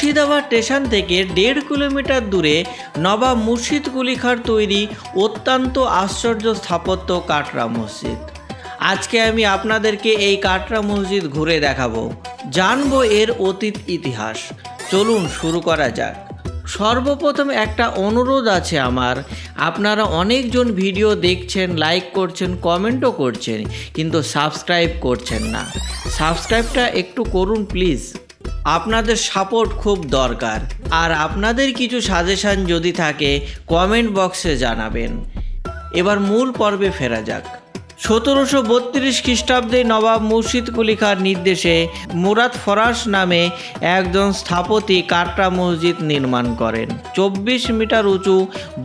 Murshidabad station থেকে 1.5 kilometre দূরে নবাব মুর্শিদ কুলি খাঁর তৈরি অত্যন্ত আশ্চর্য স্থাপত্য কাটরা মসজিদ। আজকে আমি আপনাদেরকে এই কাটরা মসজিদ ঘুরে দেখাবো, জানবো এর অতীত ইতিহাস। চলুন শুরু করা যাক। সর্বপ্রথম একটা অনুরোধ আছে আমার, আপনারা অনেকজন ভিডিও দেখছেন, লাইক করছেন, কমেন্টও করছেন, কিন্তু সাবস্ক্রাইব করছেন না। সাবস্ক্রাইবটা একটু করুন প্লিজ, আপনাদের সাপোর্ট খুব দরকার। আর আপনাদের কিছু সাজেশন যদি থাকে কমেন্ট বক্সে জানাবেন। এবার মূল পর্বে ফেরা যাক। 1732 খ্রিস্টাব্দে নবাব মুর্শিদ কুলি খাঁর নির্দেশে মুরাদ ফরাশ নামে একজন স্থপতি কাটরা মসজিদ নির্মাণ করেন। 24 মিটার উঁচু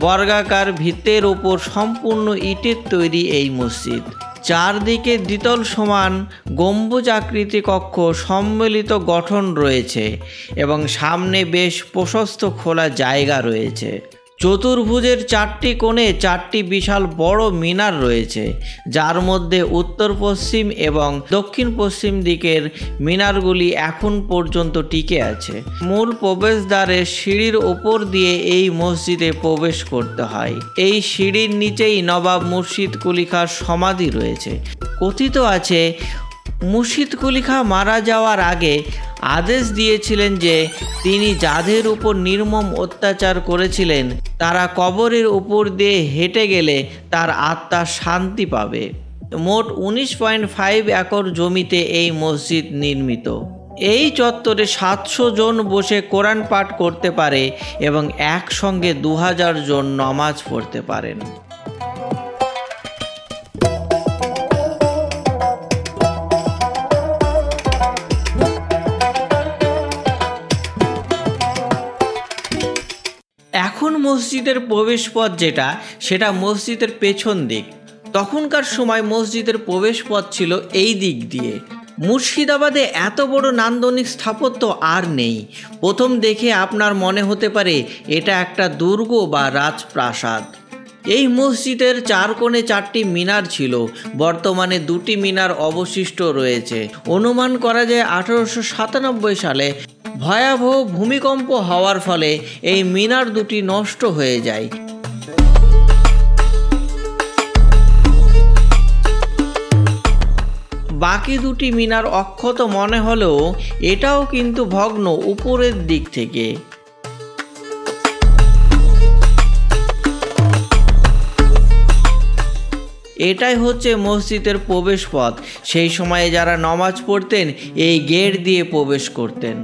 বর্গাকার ভিতের ওপর সম্পূর্ণ ইটের তৈরি এই মসজিদ। চারদিকে দ্বিতল সমান গম্বুজ আকৃতি কক্ষ সম্মিলিত গঠন রয়েছে এবং সামনে বেশ প্রশস্ত খোলা জায়গা রয়েছে। চতুর্ভুজের 4টি কোণে 4টি বিশাল বড় মিনার রয়েছে, যার মধ্যে উত্তর পশ্চিম এবং দক্ষিণ পশ্চিম দিকের মিনারগুলি এখন পর্যন্ত টিকে আছে। মূল প্রবেশদ্বারে সিঁড়ির ওপর দিয়ে এই মসজিদে প্রবেশ করতে হয়। এই সিঁড়ির নিচেই নবাব মুর্শিদ কুলি খাঁর সমাধি রয়েছে। কথিত আছে মুর্শিদ কুলি খাঁ মারা যাওয়ার আগে আদেশ দিয়েছিলেন যে তিনি যাদের উপর নির্মম অত্যাচার করেছিলেন তারা কবরের উপর দিয়ে হেঁটে গেলে তার আত্মা শান্তি পাবে। মোট 19.5 একর জমিতে এই মসজিদ নির্মিত। এই চত্বরে 700 জন বসে কোরআন পাঠ করতে পারে এবং একসঙ্গে 2000 জন নামাজ পড়তে পারেন। এখন মসজিদের প্রবেশপথ সেটা মসজিদের পেছন দিক। তখনকার সময় মসজিদের প্রবেশপথ ছিল এই দিক দিয়ে। মুর্শিদাবাদে এত বড় নান্দনিক স্থাপত্য আর নেই। প্রথম দেখে আপনার মনে হতে পারে এটা একটা দুর্গ বা রাজপ্রাসাদ। এই মসজিদের 4 কোণে 4টি মিনার ছিল, বর্তমানে 2টি মিনার অবশিষ্ট রয়েছে। অনুমান করা যায় 1897 সালে ভয়াবহ ভূমিকম্প হওয়ার ফলে এই মিনার দুটি নষ্ট হয়ে যায়। বাকি 2টি মিনার অক্ষত মনে হলেও এটাও কিন্তু ভগ্ন উপরের দিক থেকে। এটাই হচ্ছে মসজিদের প্রবেশপথ। সেই সময়ে যারা নামাজ পড়তেন এই গেট দিয়ে প্রবেশ করতেন।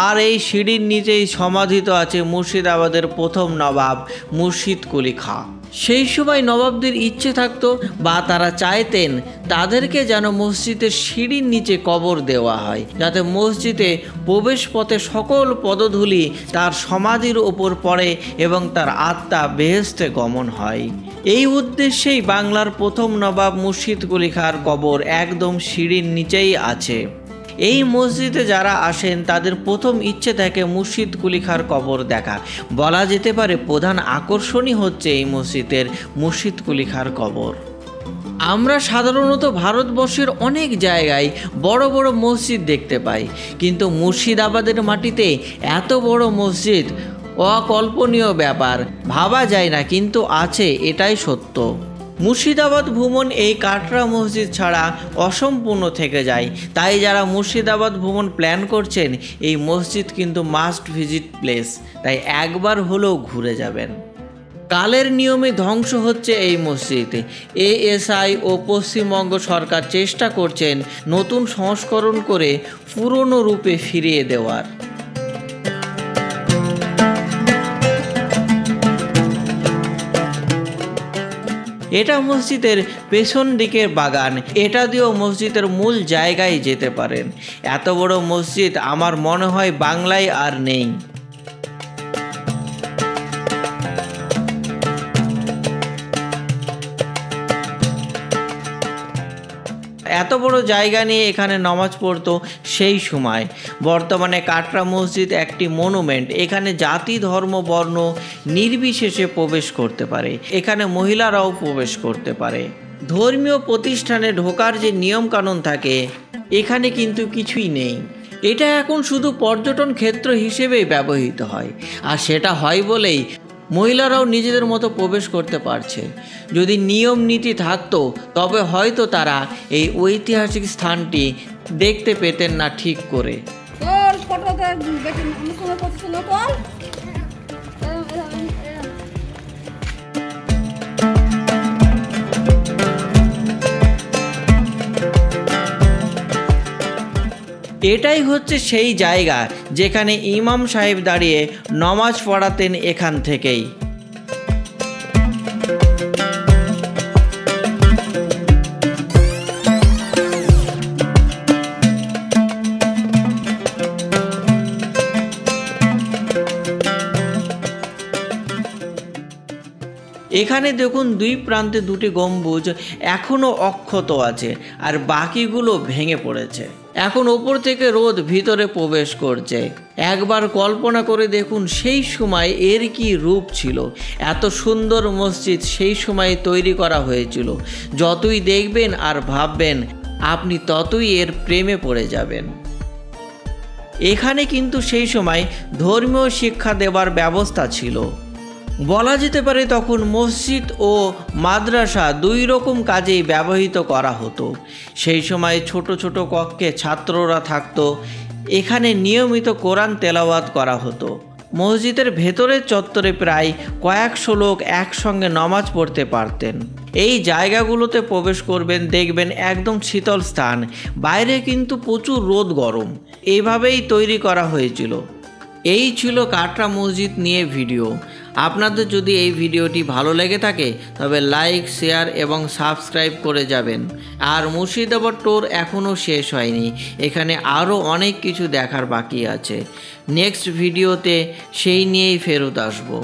আর এই সিঁড়ির নিচেই সমাধিত আছে মুর্শিদাবাদের প্রথম নবাব মুর্শিদ কুলি খাঁ। সেই সময় নবাবদের ইচ্ছে থাকতো বা তারা চাইতেন তাদেরকে যেন মসজিদের সিঁড়ির নিচে কবর দেওয়া হয়, যাতে মসজিদে প্রবেশ পথে সকল পদধূলি তার সমাধির ওপর পড়ে এবং তার আত্মা বেহেশতে গমন হয়। এই উদ্দেশ্যেই বাংলার প্রথম নবাব মুর্শিদ কুলি খাঁর কবর একদম সিঁড়ির নিচেই আছে। এই মসজিদে যারা আসেন তাদের প্রথম ইচ্ছে থাকে মুর্শিদ কুলি খাঁর কবর দেখা। বলা যেতে পারে প্রধান আকর্ষণই হচ্ছে এই মসজিদের মুর্শিদ কুলি খাঁর কবর। আমরা সাধারণত ভারতবর্ষের অনেক জায়গায় বড় বড় মসজিদ দেখতে পাই, কিন্তু মুর্শিদাবাদের মাটিতে এত বড় মসজিদ অকল্পনীয় ব্যাপার, ভাবা যায় না, কিন্তু আছে, এটাই সত্য। মুর্শিদাবাদ ভ্রমণ এই কাটরা মসজিদ ছাড়া অসম্পূর্ণ থেকে যায়। তাই যারা মুর্শিদাবাদ ভ্রমণ প্ল্যান করছেন এই মসজিদ কিন্তু মাস্ট ভিজিট প্লেস, তাই একবার হলেও ঘুরে যাবেন। কালের নিয়মে ধ্বংস হচ্ছে এই মসজিদ। এএসআই ও পশ্চিমবঙ্গ সরকার চেষ্টা করছেন নতুন সংস্করণ করে পুরনো রূপে ফিরিয়ে দেওয়ার। এটা মসজিদের পেছন দিকের বাগান। এটা দিয়েও মসজিদের মূল জায়গায় যেতে পারেন। এত বড় মসজিদ আমার মনে হয় বাংলায় আর নেই। এত বড় জায়গা নিয়ে এখানে নামাজ পড়তো সেই সময়। বর্তমানে কাটরা মসজিদ একটি মনুমেন্ট। এখানে জাতি ধর্ম বর্ণ নির্বিশেষে প্রবেশ করতে পারে। এখানে মহিলারাও প্রবেশ করতে পারে। ধর্মীয় প্রতিষ্ঠানে ঢোকার যে নিয়ম কানুন থাকে এখানে কিন্তু কিছুই নেই। এটা এখন শুধু পর্যটন ক্ষেত্র হিসেবেই ব্যবহৃত হয়, আর সেটা হয় বলেই মহিলারাও নিজেদের মতো প্রবেশ করতে পারছে। যদি নিয়ম নীতি থাকতো তবে হয়তো তারা এই ঐতিহাসিক স্থানটি দেখতে পেতেন না ঠিক করে। এটাই হচ্ছে সেই জায়গা যেখানে ইমাম সাহেব দাঁড়িয়ে নমাজ পড়াতেন এখান থেকেই। এখানে দেখুন দুই প্রান্তে দুটি গম্বুজ এখনও অক্ষত আছে, আর বাকিগুলো ভেঙে পড়েছে। এখন ওপর থেকে রোদ ভিতরে প্রবেশ করছে। একবার কল্পনা করে দেখুন সেই সময় এর কি রূপ ছিল। এত সুন্দর মসজিদ সেই সময় তৈরি করা হয়েছিল। যতই দেখবেন আর ভাববেন আপনি ততই এর প্রেমে পড়ে যাবেন। এখানে কিন্তু সেই সময় ধর্মীয় শিক্ষা দেবার ব্যবস্থা ছিল। বলা যেতে পারে তখন মসজিদ ও মাদ্রাসা দুই রকম কাজেই ব্যবহৃত করা হতো। সেই সময় ছোট ছোট কক্ষে ছাত্ররা থাকতো। এখানে নিয়মিত কোরআন তেলাওয়াত করা হতো। মসজিদের ভেতরের চত্বরে প্রায় কয়েকশো লোক একসঙ্গে নামাজ পড়তে পারতেন। এই জায়গাগুলোতে প্রবেশ করবেন, দেখবেন একদম শীতল স্থান, বাইরে কিন্তু প্রচুর রোদ গরম। এইভাবেই তৈরি করা হয়েছিল। এই ছিল কাটরা মসজিদ নিয়ে ভিডিও। আপনাদের যদি এই ভিডিওটি ভালো লেগে থাকে তবে লাইক, শেয়ার এবং সাবস্ক্রাইব করে যাবেন। আর মুর্শিদাবাদ ট্যুর এখনও শেষ হয়নি, এখানে আরও অনেক কিছু দেখার বাকি আছে। নেক্সট ভিডিওতে সেই নিয়েই ফেরত আসবো।